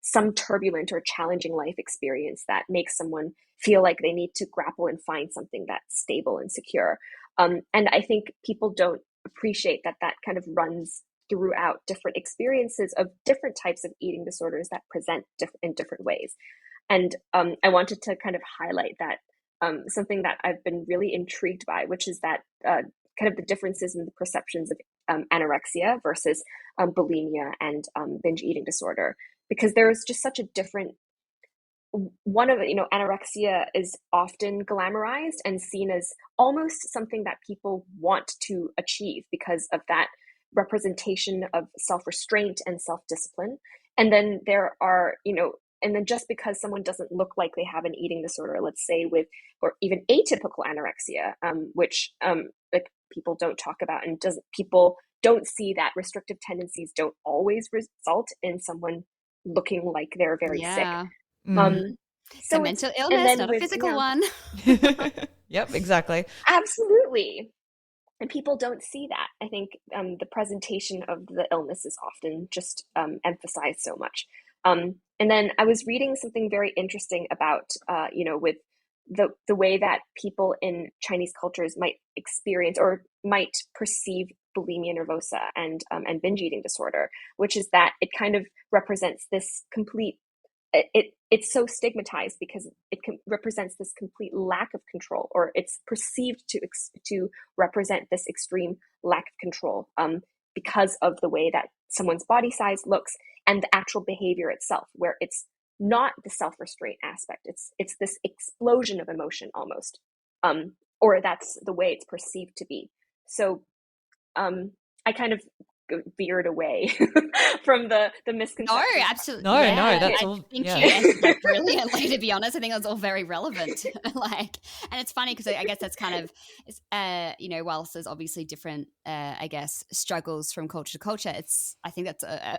some turbulent or challenging life experience that makes someone feel like they need to grapple and find something that's stable and secure. And I think people don't appreciate that kind of runs throughout different experiences of different types of eating disorders that present in different ways. And I wanted to kind of highlight that something that I've been really intrigued by, which is that kind of the differences in the perceptions of anorexia versus bulimia and binge eating disorder, because there is just such a different one of anorexia is often glamorized and seen as almost something that people want to achieve because of that representation of self-restraint and self-discipline. And then there are and then just because someone doesn't look like they have an eating disorder, let's say or even atypical anorexia, which like people don't talk about, and people don't see that restrictive tendencies don't always result in someone looking like they're very sick. It's a mental illness, not a physical one. Yep, exactly. Absolutely. And people don't see that. I think the presentation of the illness is often just emphasized so much. And then I was reading something very interesting about, with the way that people in Chinese cultures might experience or might perceive bulimia nervosa and binge eating disorder, which is that it kind of represents this complete. It's so stigmatized because it represents this complete lack of control, or it's perceived to represent this extreme lack of control because of the way that someone's body size looks and the actual behavior itself, where it's not the self-restraint aspect. It's this explosion of emotion almost, or that's the way it's perceived to be. So I kind of veered away from the misconception. No, absolutely. No, that's all. I think you answered that brilliantly, to be honest. I think that's all very relevant. And it's funny because I guess that's kind of, whilst there's obviously different, struggles from culture to culture, I think that's a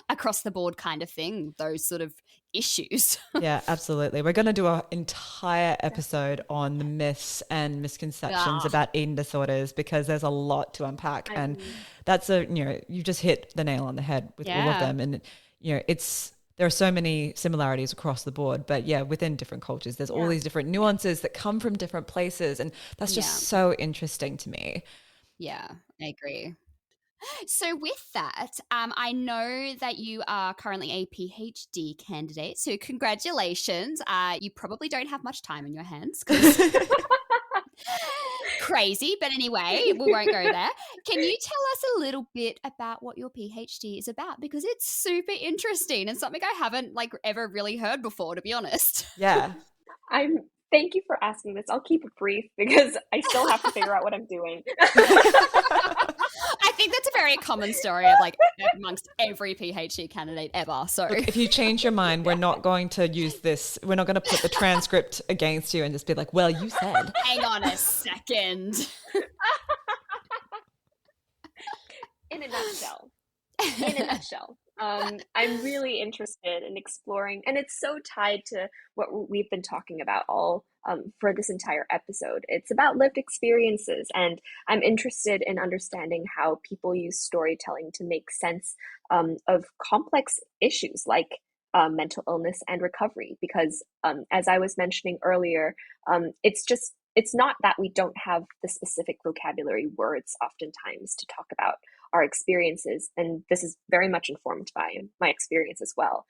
across the board kind of thing, those sort of issues. Yeah, absolutely. We're going to do an entire episode on the myths and misconceptions about eating disorders, because there's a lot to unpack. And that's you just hit the nail on the head with all of them. And, there are so many similarities across the board, but within different cultures, there's all these different nuances that come from different places. And that's just so interesting to me. Yeah, I agree. So with that, I know that you are currently a PhD candidate, so congratulations. You probably don't have much time in your hands. Crazy, but anyway, we won't go there. Can you tell us a little bit about what your PhD is about? Because it's super interesting and something I haven't ever really heard before, to be honest. Yeah. Thank you for asking this. I'll keep it brief because I still have to figure out what I'm doing. I think that's a very common story of amongst every PhD candidate ever. So look, if you change your mind, we're not going to use this. We're not going to put the transcript against you and just be like, well, you said. Hang on a second. In a nutshell. I'm really interested in exploring, and it's so tied to what we've been talking about all for this entire episode. It's about lived experiences, and I'm interested in understanding how people use storytelling to make sense of complex issues like mental illness and recovery. Because as I was mentioning earlier, it's not that we don't have the specific vocabulary words oftentimes to talk about our experiences, and this is very much informed by my experience as well.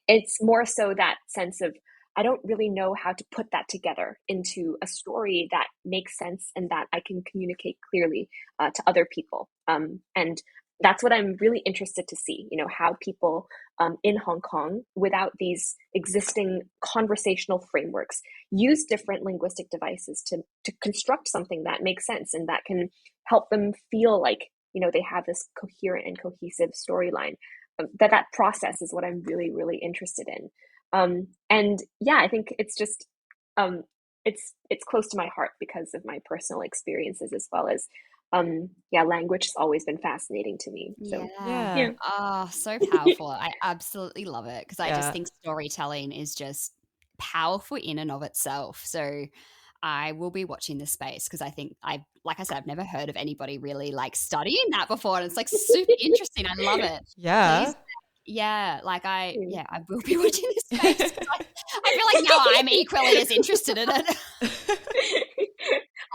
It's more so that sense of I don't really know how to put that together into a story that makes sense and that I can communicate clearly to other people. And that's what I'm really interested to see, how people in Hong Kong, without these existing conversational frameworks, use different linguistic devices to construct something that makes sense and that can help them feel like, they have this coherent and cohesive storyline. That process is what I'm really, really interested in. And I think it's just, it's close to my heart because of my personal experiences, as well as language has always been fascinating to me. So yeah. Oh, so powerful. I absolutely love it because I just think storytelling is just powerful in and of itself. So I will be watching this space because I think like I said, I've never heard of anybody really studying that before, and it's super interesting. I love it. Yeah. Please, I will be watching this space. I feel like now I'm equally as interested in it.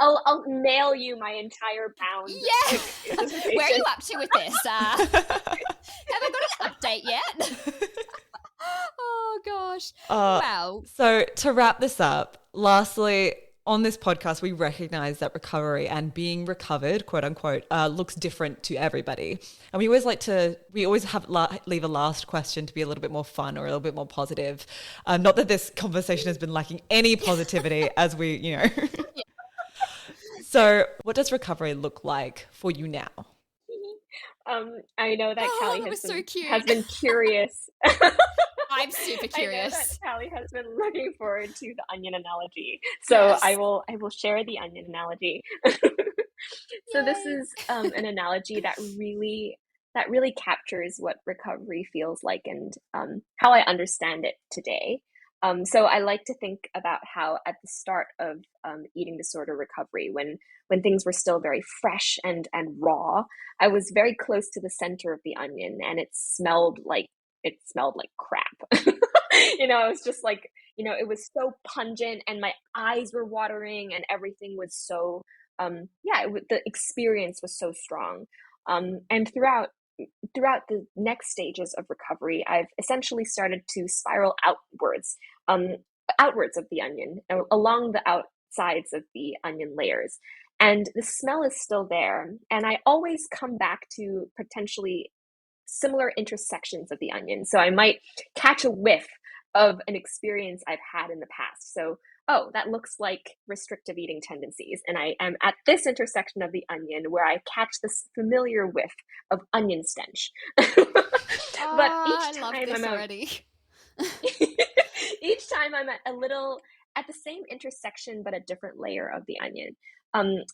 I'll mail you my entire bound. Yeah. Dissertation. Where are you up to with this? Have I got an update yet? Oh gosh. Wow. So to wrap this up, lastly, on this podcast, we recognize that recovery and being recovered, quote unquote, looks different to everybody. And we always leave a last question to be a little bit more fun or a little bit more positive. Not that this conversation has been lacking any positivity as we, Yeah. So what does recovery look like for you now? I know that Callie has been curious. I'm super curious. I know that Callie has been looking forward to the onion analogy. So yes. I will share the onion analogy. So this is an analogy that really captures what recovery feels like and how I understand it today. So I like to think about how at the start of eating disorder recovery, when things were still very fresh and raw, I was very close to the center of the onion, and it smelled like crap. I was just like, it was so pungent, and my eyes were watering, and everything was so, the experience was so strong. And throughout the next stages of recovery, I've essentially started to spiral outwards of the onion, along the outsides of the onion layers. And the smell is still there. And I always come back to potentially similar intersections of the onion. So I might catch a whiff of an experience I've had in the past. So, that looks like restrictive eating tendencies. And I am at this intersection of the onion where I catch this familiar whiff of onion stench. But each time each time I'm at the same intersection, but a different layer of the onion.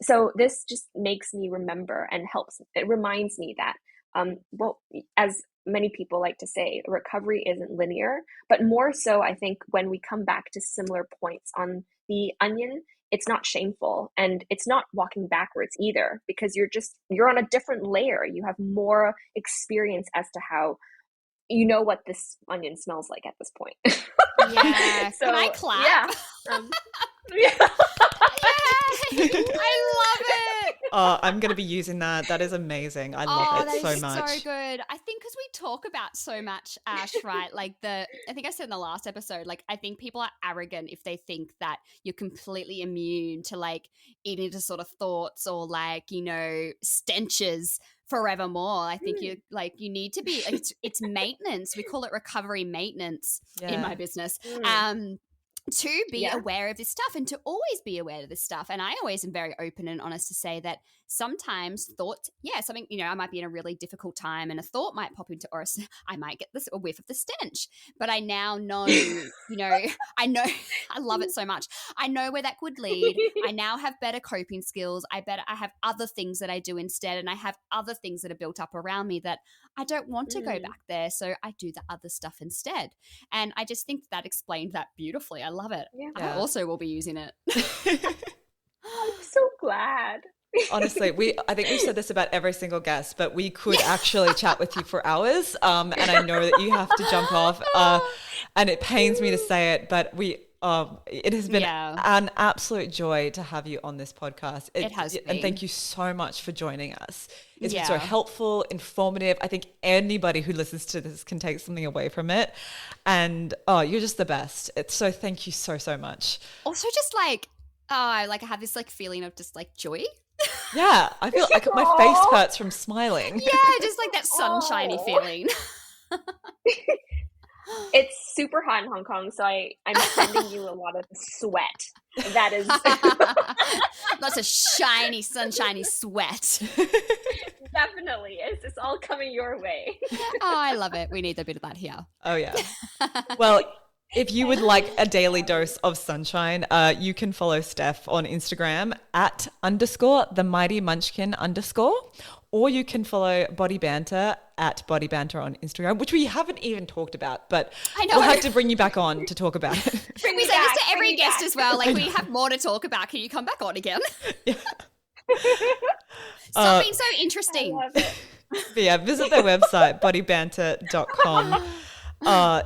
So this just makes me remember and it reminds me that, as many people like to say, recovery isn't linear, but more so, I think when we come back to similar points on the onion, it's not shameful, and it's not walking backwards either, because you're on a different layer. You have more experience as to how, what this onion smells like at this point. Yeah. So, can I clap? Yeah. Yay! I love it. Oh, I'm going to be using that. That is amazing. I love it so much. So good. I think because we talk about so much, Ash, right? Like I think I said in the last episode, like I think people are arrogant if they think that you're completely immune to like eating disorder thoughts or like, stenches forevermore. I think you need to be, it's maintenance. We call it recovery maintenance in my business. To be aware of this stuff and to always be aware of this stuff. And I always am very open and honest to say that sometimes thoughts, something, I might be in a really difficult time and a thought might pop into, or I might get a whiff of the stench. But I now know, I know, I love it so much. I know where that could lead. I now have better coping skills. I have other things that I do instead. And I have other things that are built up around me that I don't want to go back there. So I do the other stuff instead. And I just think that explained that beautifully. I love it. Yeah. I also will be using it. I'm so glad. Honestly, I think we've said this about every single guest, but we could actually chat with you for hours. And I know that you have to jump off. And it pains me to say it, but it has been an absolute joy to have you on this podcast. It has been. And thank you so much for joining us. It's been so helpful, informative. I think anybody who listens to this can take something away from it. And you're just the best. So thank you so, so much. Also just like, I have this like feeling of just like joy. Yeah, I feel like my face hurts from smiling. Yeah, just like that sunshiny feeling. It's super hot in Hong Kong, so I'm sending you a lot of sweat. That is lots of shiny, sunshiny sweat. Definitely. It's all coming your way. Oh, I love it. We need a bit of that here. Oh, yeah. Well, if you would like a daily dose of sunshine, you can follow Steph on Instagram at _the_mighty_munchkin_, or you can follow BodyBanter at BodyBanter on Instagram, which we haven't even talked about, but we'll have to bring you back on to talk about it. We say this to every guest as well. Like, we have more to talk about. Can you come back on again? Yeah. Stop being so interesting. I love it. But yeah, visit their website, bodybanter.com.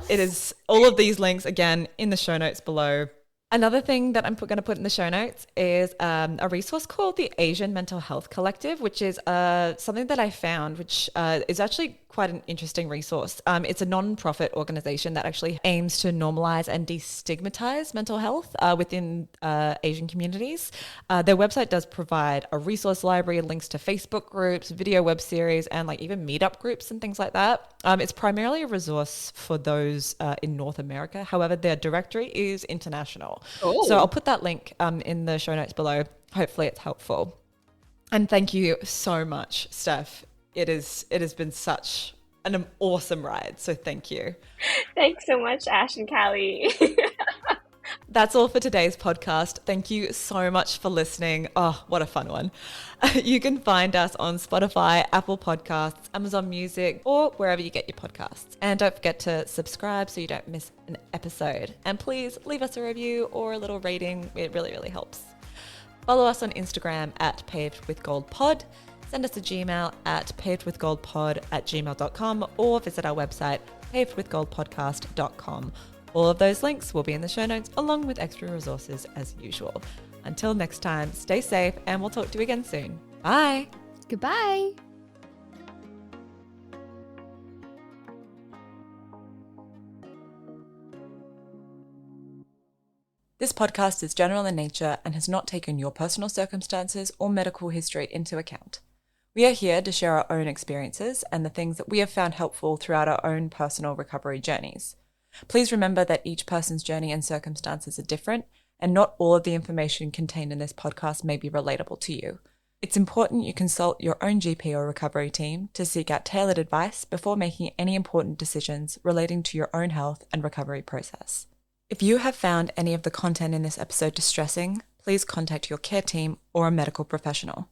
It is all of these links again in the show notes below. Another thing that I'm going to put in the show notes is a resource called the Asian Mental Health Collective, which is something that I found, which is actually quite an interesting resource. It's a non-profit organization that actually aims to normalize and destigmatize mental health within Asian communities. Their website does provide a resource library, links to Facebook groups, video web series, and like even meetup groups and things like that. It's primarily a resource for those in North America. However, their directory is international. Oh. So I'll put that link in the show notes below. Hopefully it's helpful. And thank you so much, Steph. It has been such an awesome ride. So thank you. Thanks so much, Ash and Callie. That's all for today's podcast. Thank you so much for listening. Oh, what a fun one. You can find us on Spotify, Apple Podcasts, Amazon Music, or wherever you get your podcasts. And don't forget to subscribe so you don't miss an episode. And please leave us a review or a little rating. It really, really helps. Follow us on Instagram at pavedwithgoldpod. Send us a Gmail at pavedwithgoldpod@gmail.com or visit our website, pavedwithgoldpodcast.com. All of those links will be in the show notes along with extra resources as usual. Until next time, stay safe and we'll talk to you again soon. Bye. Goodbye. This podcast is general in nature and has not taken your personal circumstances or medical history into account. We are here to share our own experiences and the things that we have found helpful throughout our own personal recovery journeys. Please remember that each person's journey and circumstances are different, and not all of the information contained in this podcast may be relatable to you. It's important you consult your own GP or recovery team to seek out tailored advice before making any important decisions relating to your own health and recovery process. If you have found any of the content in this episode distressing, please contact your care team or a medical professional.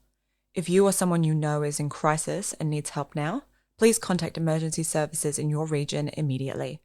If you or someone you know is in crisis and needs help now, please contact emergency services in your region immediately.